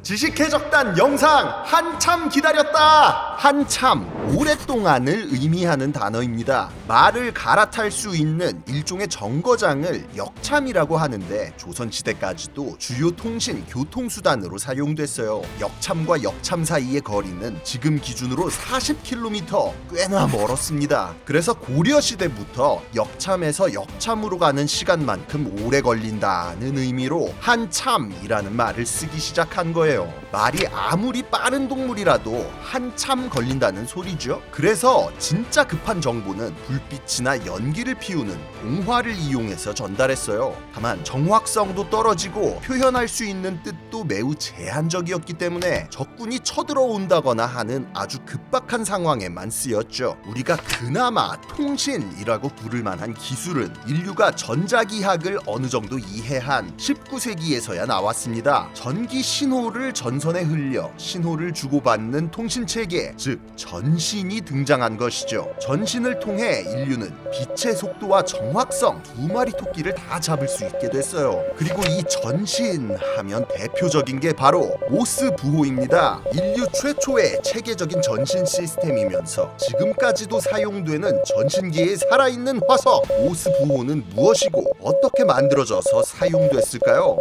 지식해적단 영상 한참 기다렸다. 한참 오랫동안을 의미하는 단어입니다. 말을 갈아탈 수 있는 일종의 정거장을 역참이라고 하는데 조선시대까지도 주요 통신 교통수단으로 사용됐어요. 역참과 역참 사이의 거리는 지금 기준으로 40km, 꽤나 멀었습니다. 그래서 고려시대부터 역참에서 역참으로 가는 시간만큼 오래 걸린다는 의미로 한참이라는 말을 쓰기 시작한 거예요. 말이 아무리 빠른 동물이라도 한참 걸린다는 소리죠. 그래서 진짜 급한 정보는 불빛이나 연기를 피우는 동화를 이용해서 전달했어요. 다만 정확성도 떨어지고 표현할 수 있는 뜻도 매우 제한적이었기 때문에 적군이 쳐들어온다거나 하는 아주 급박한 상황에만 쓰였죠. 우리가 그나마 통신이라고 부를 만한 기술은 인류가 전자기학을 어느 정도 이해한 19세기에서야 나왔습니다. 전기 신호를 전선에 흘려 신호를 주고받는 통신체계, 즉 전신이 등장한 것이죠. 전신을 통해 인류는 빛의 속도와 정확성 두 마리 토끼를 다 잡을 수 있게 됐어요. 그리고 이 전신 하면 대표적인 게 바로 모스 부호입니다. 인류 최초의 체계적인 전신 시스템이면서 지금까지도 사용되는 전신기에 살아있는 화석. 모스 부호는 무엇이고 어떻게 만들어져서 사용됐을까요?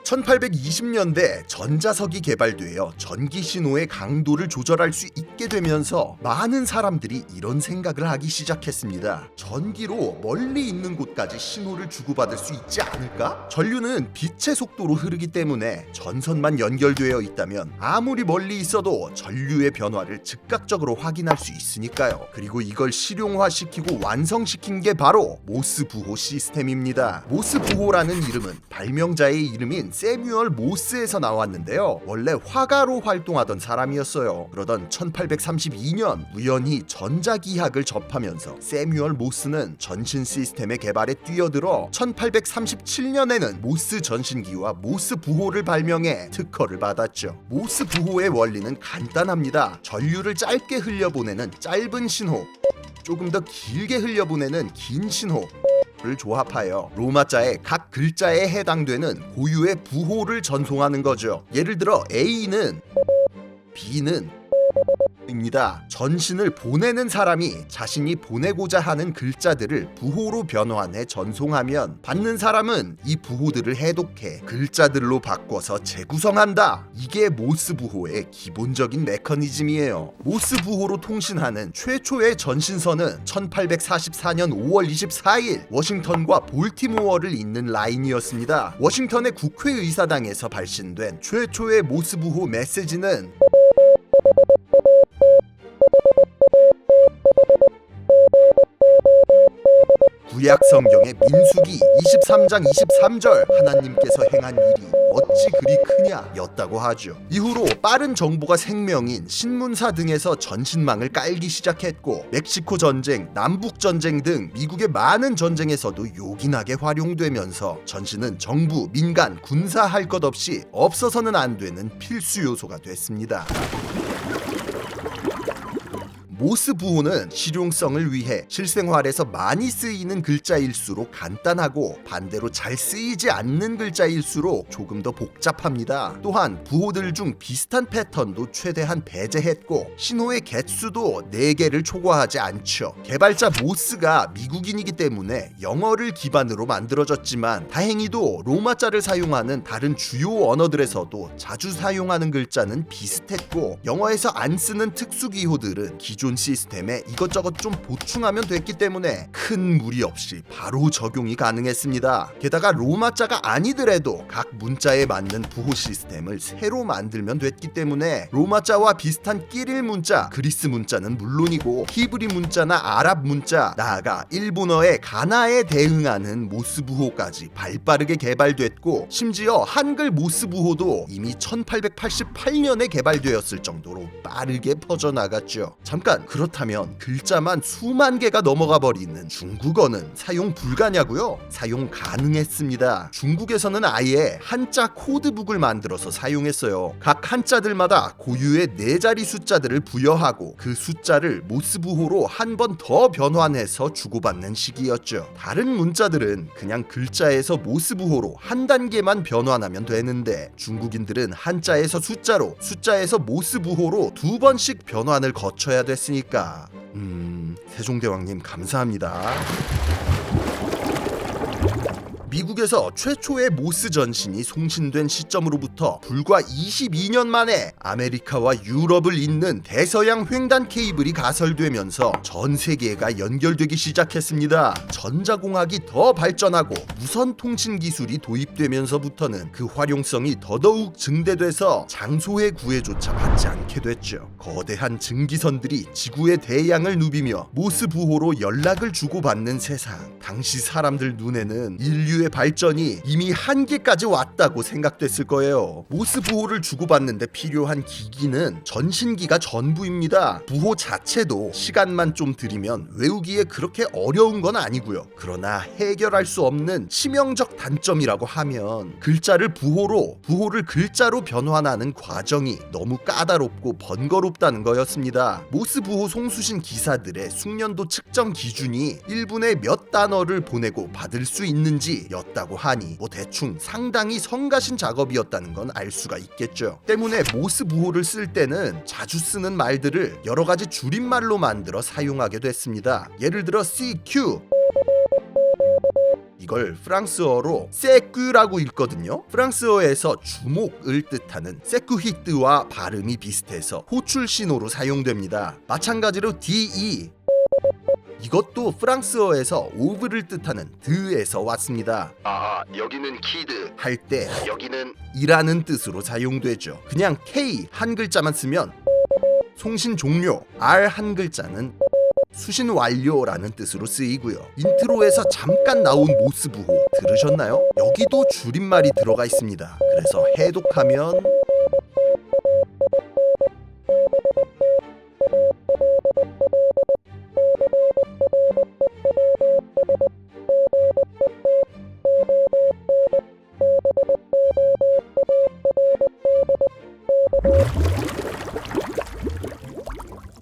1820년대 전자석이 개발되어 전기 신호의 강도를 조절할 수 있게 되면서 많은 사람들이 이런 생각을 하기 시작했습니다. 전기로 멀리 있는 곳까지 신호를 주고받을 수 있지 않을까? 전류는 빛의 속도로 흐르기 때문에 전선만 연결되어 있다면 아무리 멀리 있어도 전류의 변화를 즉각적으로 확인할 수 있으니까요. 그리고 이걸 실용화시키고 완성시킨 게 바로 모스 부호 시스템입니다. 모스 부호라는 이름은 발명자의 이름인 세뮤얼 모스에서 나왔는데요. 원래 화가로 활동하던 사람이었어요. 그러던 1832년 우연히 전자기학을 접하면서 세뮤얼 모스는 전신 시스템의 개발에 뛰어들어 1837년에는 모스 전신기와 모스 부호를 발명해 특허를 받았죠. 모스 부호의 원리는 간단합니다. 전류를 짧게 흘려보내는 짧은 신호, 조금 더 길게 흘려보내는 긴 신호 를 조합하여 로마자의 각 글자에 해당되는 고유의 부호를 전송하는 거죠. 예를 들어 A는 B는 입니다. 전신을 보내는 사람이 자신이 보내고자 하는 글자들을 부호로 변환해 전송하면 받는 사람은 이 부호들을 해독해 글자들로 바꿔서 재구성한다. 이게 모스 부호의 기본적인 메커니즘이에요. 모스 부호로 통신하는 최초의 전신선은 1844년 5월 24일 워싱턴과 볼티모어를 잇는 라인이었습니다. 워싱턴의 국회의사당에서 발신된 최초의 모스 부호 메시지는 구약 성경의 민수기 23장 23절 하나님께서 행한 일이 어찌 그리 크냐 였다고 하죠. 이후로 빠른 정보가 생명인 신문사 등에서 전신망을 깔기 시작했고 멕시코 전쟁, 남북 전쟁 등 미국의 많은 전쟁에서도 요긴하게 활용되면서 전신은 정부, 민간, 군사 할 것 없이 없어서는 안 되는 필수 요소가 됐습니다. 모스 부호는 실용성을 위해 실생활에서 많이 쓰이는 글자일수록 간단하고 반대로 잘 쓰이지 않는 글자일수록 조금 더 복잡합니다. 또한 부호들 중 비슷한 패턴도 최대한 배제했고 신호의 개수도 4개를 초과하지 않죠. 개발자 모스가 미국인이기 때문에 영어를 기반으로 만들어졌지만 다행히도 로마자를 사용하는 다른 주요 언어들에서도 자주 사용하는 글자는 비슷했고 영어에서 안 쓰는 특수기호들은 기존 시스템에 이것저것 좀 보충하면 됐기 때문에 큰 무리 없이 바로 적용이 가능했습니다. 게다가 로마자가 아니더라도 각 문자에 맞는 부호 시스템을 새로 만들면 됐기 때문에 로마자와 비슷한 끼릴 문자, 그리스 문자는 물론이고 히브리 문자나 아랍 문자, 나아가 일본어의 가나에 대응하는 모스 부호까지 발빠르게 개발됐고 심지어 한글 모스 부호도 이미 1888년에 개발되었을 정도로 빠르게 퍼져나갔죠. 잠깐 일단 그렇다면 글자만 수만 개가 넘어가 버리는 중국어는 사용 불가냐고요? 사용 가능했습니다. 중국에서는 아예 한자 코드북을 만들어서 사용했어요. 각 한자들마다 고유의 4자리 숫자들을 부여하고 그 숫자를 모스부호로 한 번 더 변환해서 주고받는 식이었죠. 다른 문자들은 그냥 글자에서 모스부호로 한 단계만 변환하면 되는데 중국인들은 한자에서 숫자로, 숫자에서 모스부호로 2번씩 변환을 거쳐야 됐으니까 세종대왕님 감사합니다. 미국에서 최초의 모스 전신이 송신된 시점으로부터 불과 22년 만에 아메리카와 유럽을 잇는 대서양 횡단 케이블이 가설되면서 전 세계가 연결되기 시작했습니다. 전자공학이 더 발전하고 무선 통신 기술이 도입되면서부터는 그 활용성이 더더욱 증대돼서 장소의 구애조차 받지 않게 됐죠. 거대한 증기선들이 지구의 대양을 누비며 모스 부호로 연락을 주고받는 세상. 당시 사람들 눈에는 인류의 발전이 이미 한계까지 왔다고 생각됐을 거예요. 모스 부호를 주고받는데 필요한 기기는 전신기가 전부입니다. 부호 자체도 시간만 좀 들이면 외우기에 그렇게 어려운 건 아니고요. 그러나 해결할 수 없는 치명적 단점이라고 하면 글자를 부호를 글자로 변환하는 과정이 너무 까다롭고 번거롭다는 거였습니다. 모스 부호 송수신 기사들의 숙련도 측정 기준이 1분에 몇 단어를 보내고 받을 수 있는지 였다고 하니 대충 상당히 성가신 작업이었다는 건 알 수가 있겠죠. 때문에 모스 부호를 쓸 때는 자주 쓰는 말들을 여러 가지 줄임말로 만들어 사용하게 됐습니다. 예를 들어 CQ, 이걸 프랑스어로 세큐라고 읽거든요. 프랑스어에서 주목을 뜻하는 세쿠히트와 발음이 비슷해서 호출 신호로 사용됩니다. 마찬가지로 DE, 이것도 프랑스어에서 오브를 뜻하는 드에서 왔습니다. 여기는 키드 할 때 여기는 이라는 뜻으로 사용되죠. 그냥 K 한 글자만 쓰면 송신 종료, R 한 글자는 수신 완료라는 뜻으로 쓰이고요. 인트로에서 잠깐 나온 모스 부호 들으셨나요? 여기도 줄임말이 들어가 있습니다. 그래서 해독하면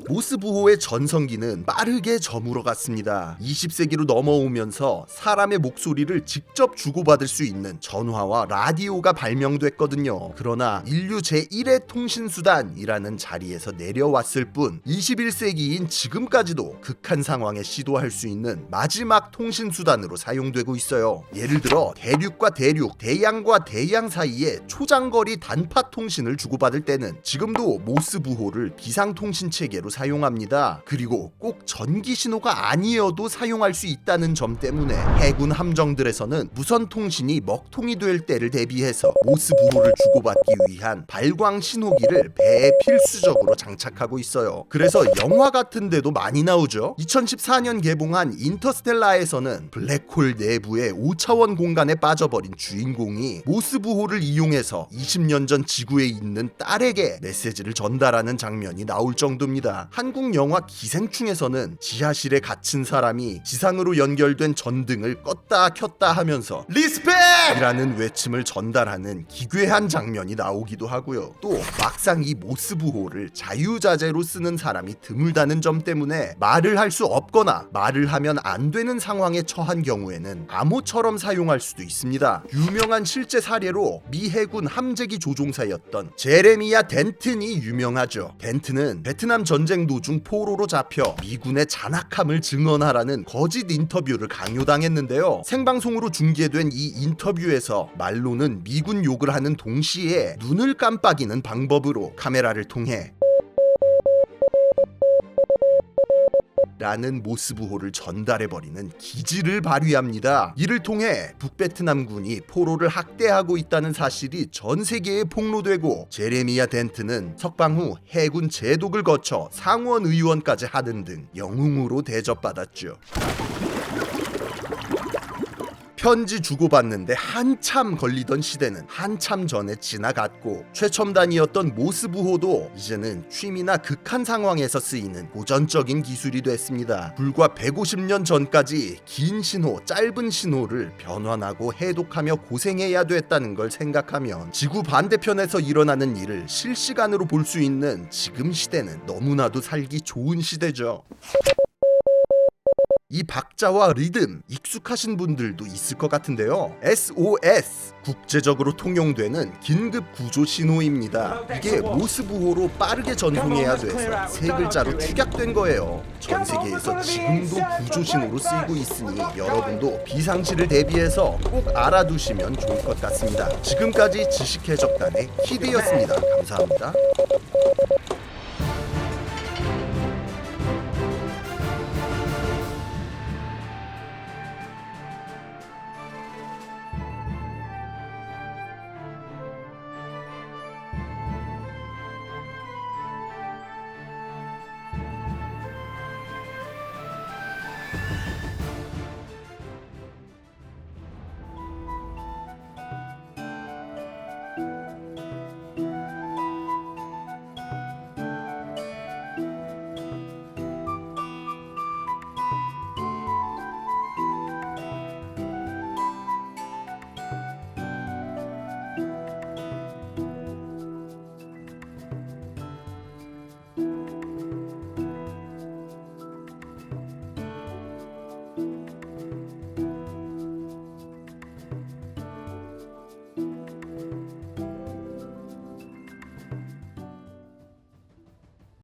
모스 부호의 전성기는 빠르게 저물어 갔습니다. 20세기로 넘어오면서 사람의 목소리를 직접 주고받을 수 있는 전화와 라디오가 발명됐거든요. 그러나 인류 제1의 통신수단이라는 자리에서 내려왔을 뿐 21세기인 지금까지도 극한 상황에 시도할 수 있는 마지막 통신수단으로 사용되고 있어요. 예를 들어 대륙과 대륙, 대양과 대양 사이에 초장거리 단파 통신을 주고받을 때는 지금도 모스 부호를 비상통신체계로 사용합니다. 그리고 꼭 전기 신호가 아니어도 사용할 수 있다는 점 때문에 해군 함정들에서는 무선 통신이 먹통이 될 때를 대비해서 모스 부호를 주고받기 위한 발광 신호기를 배에 필수적으로 장착하고 있어요. 그래서 영화 같은 데도 많이 나오죠. 2014년 개봉한 인터스텔라에서는 블랙홀 내부의 5차원 공간에 빠져버린 주인공이 모스 부호를 이용해서 20년 전 지구에 있는 딸에게 메시지를 전달하는 장면이 나올 정도입니다. 한국 영화 기생충에서는 지하실에 갇힌 사람이 지상으로 연결된 전등을 껐다 켰다 하면서 리스펙! 이라는 외침을 전달하는 기괴한 장면이 나오기도 하고요. 또 막상 이 모스 부호를 자유자재로 쓰는 사람이 드물다는 점 때문에 말을 할 수 없거나 말을 하면 안 되는 상황에 처한 경우에는 암호처럼 사용할 수도 있습니다. 유명한 실제 사례로 미 해군 함재기 조종사였던 제레미야 덴튼이 유명하죠. 덴튼은 베트남 전쟁 도중 포로로 잡혀 미군의 잔악함을 증언하라는 거짓 인터뷰를 강요당했는데요. 생방송으로 중계된 이 인터뷰에서 말로는 미군 욕을 하는 동시에 눈을 깜빡이는 방법으로 카메라를 통해 라는 모스 부호를 전달해버리는 기지를 발휘합니다. 이를 통해 북베트남군이 포로를 학대하고 있다는 사실이 전 세계에 폭로되고 제레미야 덴튼은 석방 후 해군 제독을 거쳐 상원 의원까지 하는 등 영웅으로 대접받았죠. 편지 주고받는데 한참 걸리던 시대는 한참 전에 지나갔고, 최첨단이었던 모스부호도 이제는 취미나 극한 상황에서 쓰이는 고전적인 기술이 됐습니다. 불과 150년 전까지 긴 신호, 짧은 신호를 변환하고 해독하며 고생해야 됐다는 걸 생각하면 지구 반대편에서 일어나는 일을 실시간으로 볼 수 있는 지금 시대는 너무나도 살기 좋은 시대죠. 이 박자와 리듬 익숙하신 분들도 있을 것 같은데요. SOS, 국제적으로 통용되는 긴급 구조 신호입니다. 이게 모스부호로 빠르게 전송해야 돼서 세 글자로 축약된 거예요. 전 세계에서 지금도 구조 신호로 쓰이고 있으니 여러분도 비상시를 대비해서 꼭 알아두시면 좋을 것 같습니다. 지금까지 지식해적단의 키드였습니다. 감사합니다.